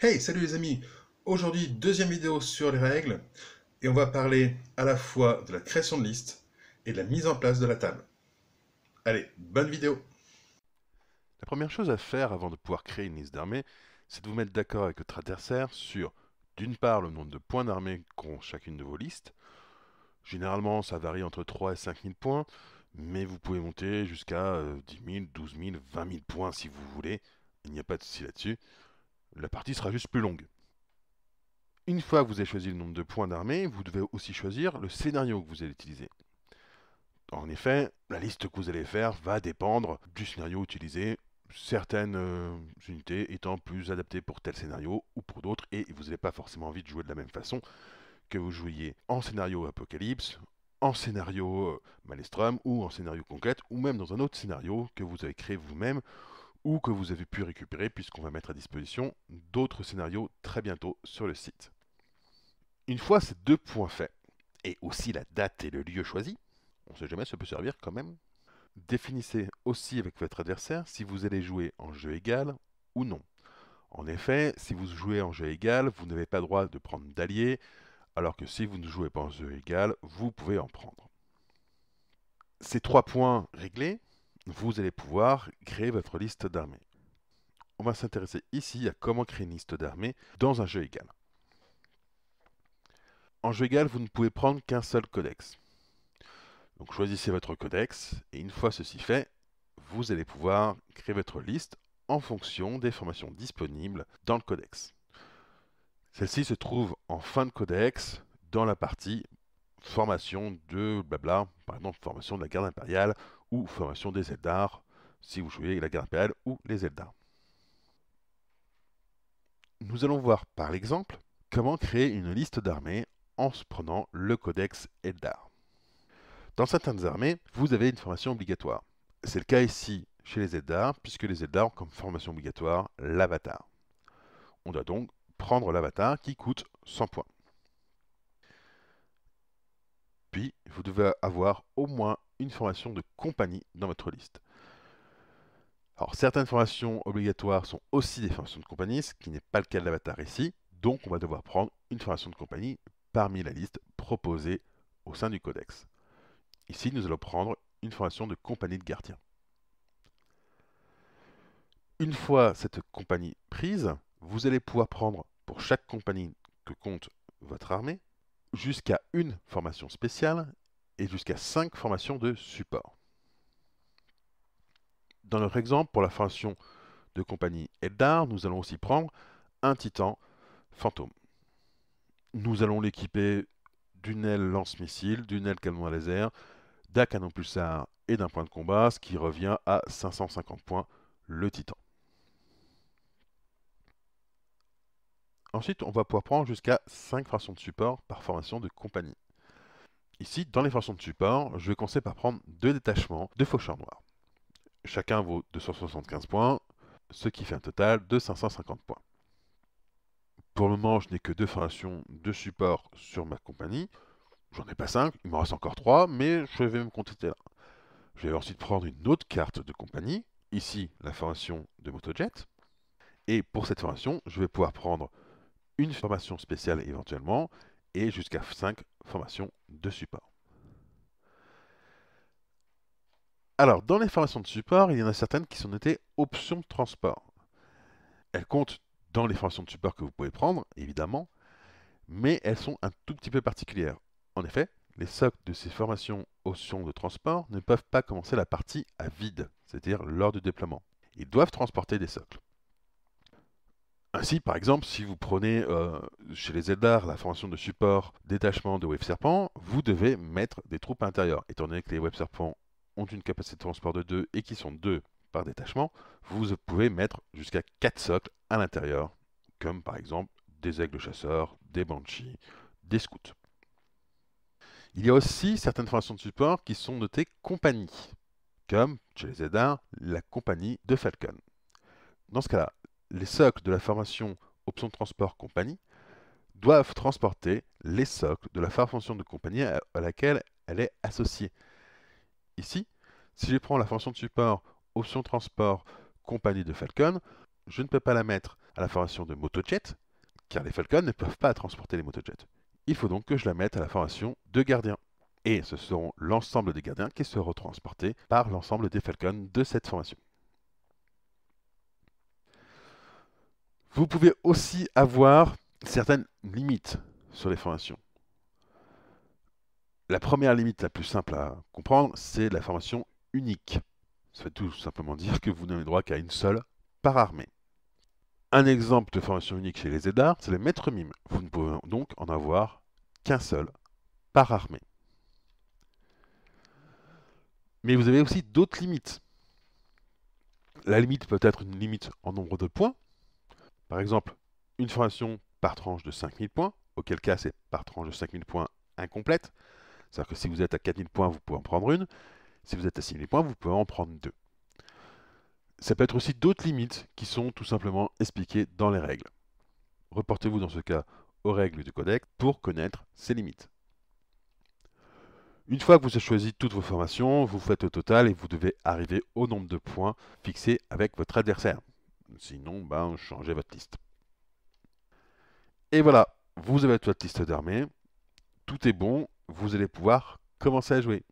Hey, salut les amis! Aujourd'hui, deuxième vidéo sur les règles, et on va parler à la fois de la création de liste et de la mise en place de la table. Allez, bonne vidéo! La première chose à faire avant de pouvoir créer une liste d'armées, c'est de vous mettre d'accord avec votre adversaire sur, d'une part, le nombre de points d'armée qu'ont chacune de vos listes. Généralement, ça varie entre 3 et 5 000 points, mais vous pouvez monter jusqu'à 10 000, 12 000, 20 000 points si vous voulez. Il n'y a pas de souci là-dessus. La partie sera juste plus longue. Une fois que vous avez choisi le nombre de points d'armée, vous devez aussi choisir le scénario que vous allez utiliser. En effet, la liste que vous allez faire va dépendre du scénario utilisé, certaines unités étant plus adaptées pour tel scénario ou pour d'autres, et vous n'avez pas forcément envie de jouer de la même façon que vous jouiez en scénario Apocalypse, en scénario Maelstrom, ou en scénario Conquête, ou même dans un autre scénario que vous avez créé vous-même, ou que vous avez pu récupérer, puisqu'on va mettre à disposition d'autres scénarios très bientôt sur le site. Une fois ces deux points faits, et aussi la date et le lieu choisi, on ne sait jamais, ça peut servir quand même. Définissez aussi avec votre adversaire si vous allez jouer en jeu égal ou non. En effet, si vous jouez en jeu égal, vous n'avez pas le droit de prendre d'alliés, alors que si vous ne jouez pas en jeu égal, vous pouvez en prendre. Ces trois points réglés, vous allez pouvoir créer votre liste d'armées. On va s'intéresser ici à comment créer une liste d'armées dans un jeu égal. En jeu égal, vous ne pouvez prendre qu'un seul codex. Donc choisissez votre codex, et une fois ceci fait, vous allez pouvoir créer votre liste en fonction des formations disponibles dans le codex. Celle-ci se trouve en fin de codex dans la partie formation de blabla, par exemple formation de la garde impériale ou formation des Eldar, si vous jouez la garde impériale ou les Eldar. Nous allons voir par l'exemple comment créer une liste d'armées en se prenant le codex Eldar. Dans certaines armées, vous avez une formation obligatoire. C'est le cas ici chez les Eldar, puisque les Eldar ont comme formation obligatoire l'avatar. On doit donc prendre l'avatar qui coûte 100 points. Puis, vous devez avoir au moins une formation de compagnie dans votre liste. Alors, certaines formations obligatoires sont aussi des formations de compagnie, ce qui n'est pas le cas de l'avatar ici. Donc, on va devoir prendre une formation de compagnie parmi la liste proposée au sein du codex. Ici, nous allons prendre une formation de compagnie de gardien. Une fois cette compagnie prise, vous allez pouvoir prendre pour chaque compagnie que compte votre armée jusqu'à une formation spéciale et jusqu'à 5 formations de support. Dans notre exemple, pour la formation de compagnie Eldar, nous allons aussi prendre un titan fantôme. Nous allons l'équiper d'une aile lance-missile, d'une aile canon à laser, d'un canon pulsar et d'un point de combat, ce qui revient à 550 points le titan. Ensuite, on va pouvoir prendre jusqu'à 5 formations de support par formation de compagnie. Ici, dans les formations de support, je vais commencer par prendre 2 détachements de faucheurs noirs. Chacun vaut 275 points, ce qui fait un total de 550 points. Pour le moment, je n'ai que 2 formations de support sur ma compagnie. J'en ai pas 5, il m'en reste encore 3, mais je vais me contenter là. Je vais ensuite prendre une autre carte de compagnie, ici la formation de Motojet. Et pour cette formation, je vais pouvoir prendre une formation spéciale éventuellement, et jusqu'à 5 formations de support. Alors, dans les formations de support, il y en a certaines qui sont notées options de transport. Elles comptent dans les formations de support que vous pouvez prendre, évidemment, mais elles sont un tout petit peu particulières. En effet, les socles de ces formations options de transport ne peuvent pas commencer la partie à vide, c'est-à-dire lors du déploiement. Ils doivent transporter des socles. Ainsi, par exemple, si vous prenez chez les Eldar la formation de support détachement de Wave Serpent, vous devez mettre des troupes à l'intérieur. Étant donné que les Wave Serpents ont une capacité de transport de 2 et qui sont 2 par détachement, vous pouvez mettre jusqu'à 4 socles à l'intérieur, comme par exemple des aigles chasseurs, des banshees, des scouts. Il y a aussi certaines formations de support qui sont notées compagnie, comme chez les Eldar, la compagnie de Falcon. Dans ce cas-là, les socles de la formation option de transport compagnie doivent transporter les socles de la formation de compagnie à laquelle elle est associée. Ici, si je prends la fonction de support option de transport compagnie de Falcon, je ne peux pas la mettre à la formation de motojet, car les Falcons ne peuvent pas transporter les motojets. Il faut donc que je la mette à la formation de gardiens. Et ce seront l'ensemble des gardiens qui seront transportés par l'ensemble des Falcons de cette formation. Vous pouvez aussi avoir certaines limites sur les formations. La première limite la plus simple à comprendre, c'est la formation unique. Ça veut tout simplement dire que vous n'avez droit qu'à une seule par armée. Un exemple de formation unique chez les Edards, c'est le maître mime. Vous ne pouvez donc en avoir qu'un seul par armée. Mais vous avez aussi d'autres limites. La limite peut être une limite en nombre de points. Par exemple, une formation par tranche de 5000 points, auquel cas c'est par tranche de 5000 points incomplète. C'est-à-dire que si vous êtes à 4000 points, vous pouvez en prendre une. Si vous êtes à 6000 points, vous pouvez en prendre deux. Ça peut être aussi d'autres limites qui sont tout simplement expliquées dans les règles. Reportez-vous dans ce cas aux règles du codex pour connaître ces limites. Une fois que vous avez choisi toutes vos formations, vous faites le total et vous devez arriver au nombre de points fixés avec votre adversaire. Sinon, changez votre liste. Et voilà, vous avez votre liste d'armées. Tout est bon, vous allez pouvoir commencer à jouer.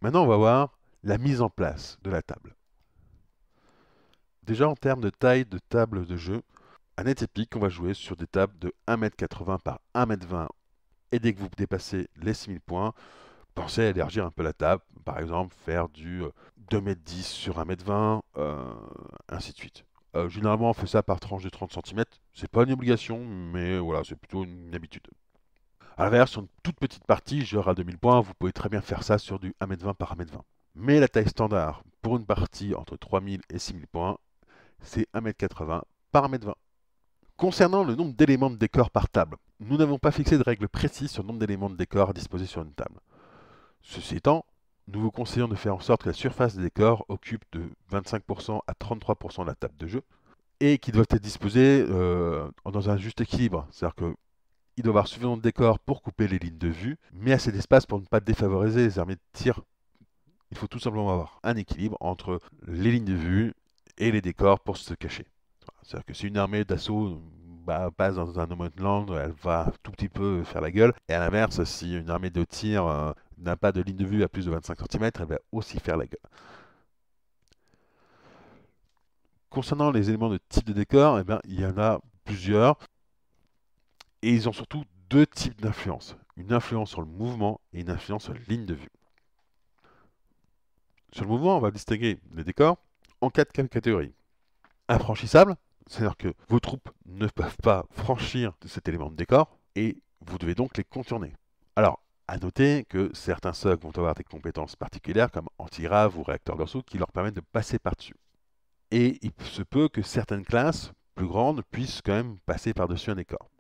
Maintenant, on va voir la mise en place de la table. Déjà, en termes de taille de table de jeu, à net épique, on va jouer sur des tables de 1,80 m par 1,20 m. Et dès que vous dépassez les 6000 points, pensez à élargir un peu la table. Par exemple, faire du 2,10 m sur 1,20 m, ainsi de suite. Généralement, on fait ça par tranche de 30 cm. C'est pas une obligation, mais voilà, c'est plutôt une habitude. A l'inverse, sur une toute petite partie, genre à 2000 points, vous pouvez très bien faire ça sur du 1,20 m par 1,20 m. Mais la taille standard pour une partie entre 3000 et 6000 points, c'est 1,80 m par 1,20 m. Concernant le nombre d'éléments de décor par table, nous n'avons pas fixé de règles précises sur le nombre d'éléments de décor à disposer sur une table. Ceci étant, nous vous conseillons de faire en sorte que la surface des décors occupe de 25% à 33% de la table de jeu et qu'ils doivent être disposés dans un juste équilibre. C'est-à-dire qu'il doit y avoir suffisamment de décors pour couper les lignes de vue, mais assez d'espace pour ne pas défavoriser les armées de tir. Il faut tout simplement avoir un équilibre entre les lignes de vue et les décors pour se cacher. C'est-à-dire que si une armée d'assaut passe dans un no man's land, elle va tout petit peu faire la gueule. Et à l'inverse, si une armée de tir n'a pas de ligne de vue à plus de 25 cm, elle va aussi faire la gueule. Concernant les éléments de type de décor, il y en a plusieurs. Et ils ont surtout deux types d'influence. Une influence sur le mouvement et une influence sur les lignes de vue. Sur le mouvement, on va distinguer les décors en quatre catégories. Infranchissable, c'est-à-dire que vos troupes ne peuvent pas franchir cet élément de décor et vous devez donc les contourner. Alors, à noter que certains socs vont avoir des compétences particulières comme anti-grave ou réacteur d'assaut qui leur permettent de passer par-dessus. Et il se peut que certaines classes plus grandes puissent quand même passer par-dessus un décor.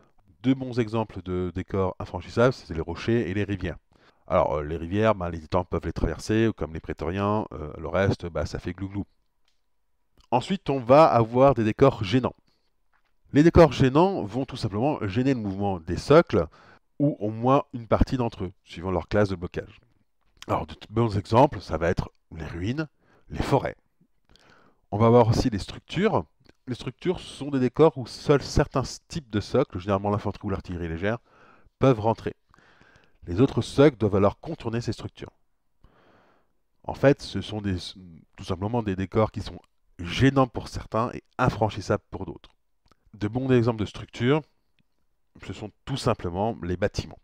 Deux bons exemples de décors infranchissables, c'est les rochers et les rivières. Alors, les rivières, les titans peuvent les traverser, comme les prétoriens, le reste, ça fait glouglou. Ensuite, on va avoir des décors gênants. Les décors gênants vont tout simplement gêner le mouvement des socles ou au moins une partie d'entre eux, suivant leur classe de blocage. Alors, de bons exemples, ça va être les ruines, les forêts. On va avoir aussi les structures. Les structures sont des décors où seuls certains types de socles, généralement l'infanterie ou l'artillerie légère, peuvent rentrer. Les autres socles doivent alors contourner ces structures. En fait, ce sont tout simplement des décors qui sont gênants pour certains et infranchissables pour d'autres. De bons exemples de structures, ce sont tout simplement les bâtiments.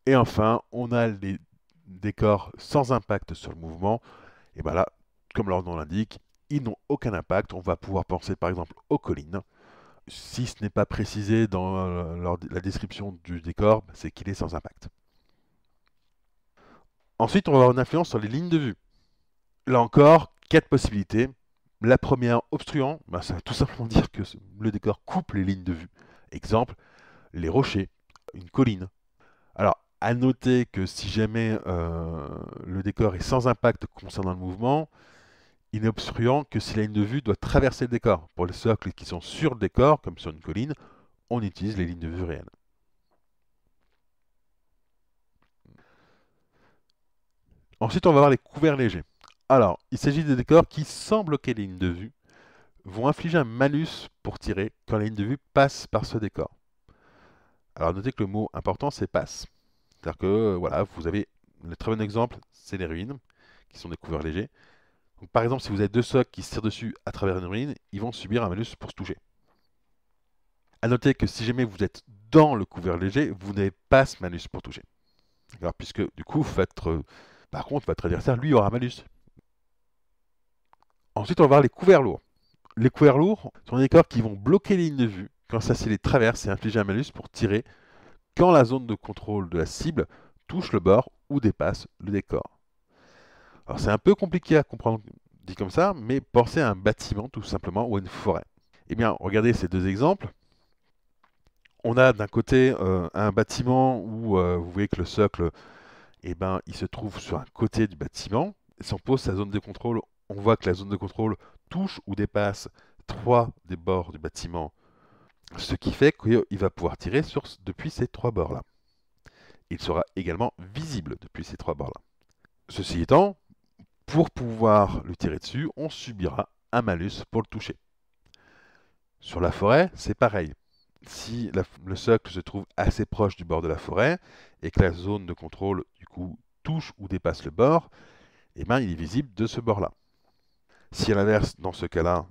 Et enfin, on a les décors sans impact sur le mouvement. Et bien là, comme leur nom l'indique, ils n'ont aucun impact. On va pouvoir penser par exemple aux collines. Si ce n'est pas précisé dans la description du décor, c'est qu'il est sans impact. Ensuite, on va avoir une influence sur les lignes de vue. Là encore, quatre possibilités. La première, obstruant, ça veut tout simplement dire que le décor coupe les lignes de vue. Exemple, les rochers, une colline. Alors, à noter que si jamais le décor est sans impact concernant le mouvement, il n'est obstruant que si la ligne de vue doit traverser le décor. Pour les socles qui sont sur le décor, comme sur une colline, on utilise les lignes de vue réelles. Ensuite, on va voir les couverts légers. Alors, il s'agit de décors qui, sans bloquer les lignes de vue, vont infliger un malus pour tirer quand la ligne de vue passe par ce décor. Alors notez que le mot important c'est passe. C'est-à-dire que voilà, vous avez le très bon exemple, c'est les ruines, qui sont des couverts légers. Donc, par exemple, si vous avez deux socs qui se tirent dessus à travers une ruine, ils vont subir un malus pour se toucher. A noter que si jamais vous êtes dans le couvert léger, vous n'avez pas ce malus pour toucher. Alors, puisque du coup, par contre, votre adversaire, lui, aura un malus. Ensuite, on va voir les couverts lourds. Les couverts lourds sont des décors qui vont bloquer les lignes de vue quand ça les traverse et infliger un malus pour tirer quand la zone de contrôle de la cible touche le bord ou dépasse le décor. Alors c'est un peu compliqué à comprendre dit comme ça, mais pensez à un bâtiment tout simplement ou à une forêt. Eh bien, regardez ces deux exemples. On a d'un côté un bâtiment où vous voyez que le socle, eh ben, il se trouve sur un côté du bâtiment. Si on pose sa zone de contrôle, on voit que la zone de contrôle touche ou dépasse trois des bords du bâtiment, ce qui fait qu'il va pouvoir tirer depuis ces trois bords-là. Il sera également visible depuis ces trois bords-là. Ceci étant, pour pouvoir le tirer dessus, on subira un malus pour le toucher. Sur la forêt, c'est pareil. Si le socle se trouve assez proche du bord de la forêt et que la zone de contrôle du coup touche ou dépasse le bord, eh ben, il est visible de ce bord-là. Si à l'inverse, dans ce cas-là,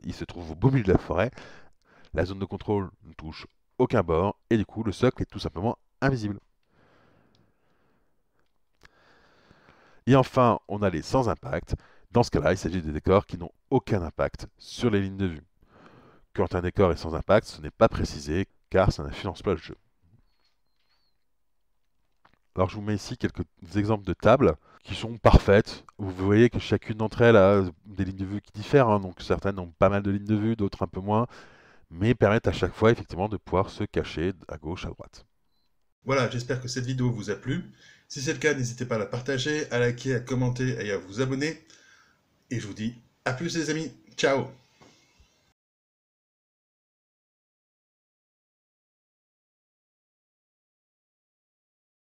il se trouve au beau milieu de la forêt, la zone de contrôle ne touche aucun bord et du coup le socle est tout simplement invisible. Et enfin, on a les sans impact. Dans ce cas-là, il s'agit de décors qui n'ont aucun impact sur les lignes de vue. Quand un décor est sans impact, ce n'est pas précisé car ça n'influence pas le jeu. Alors je vous mets ici quelques exemples de tables qui sont parfaites. Vous voyez que chacune d'entre elles a des lignes de vue qui diffèrent, hein. Donc certaines ont pas mal de lignes de vue, d'autres un peu moins, mais permettent à chaque fois effectivement de pouvoir se cacher à gauche, à droite. Voilà, j'espère que cette vidéo vous a plu. Si c'est le cas, n'hésitez pas à la partager, à liker, à commenter et à vous abonner. Et je vous dis à plus les amis. Ciao!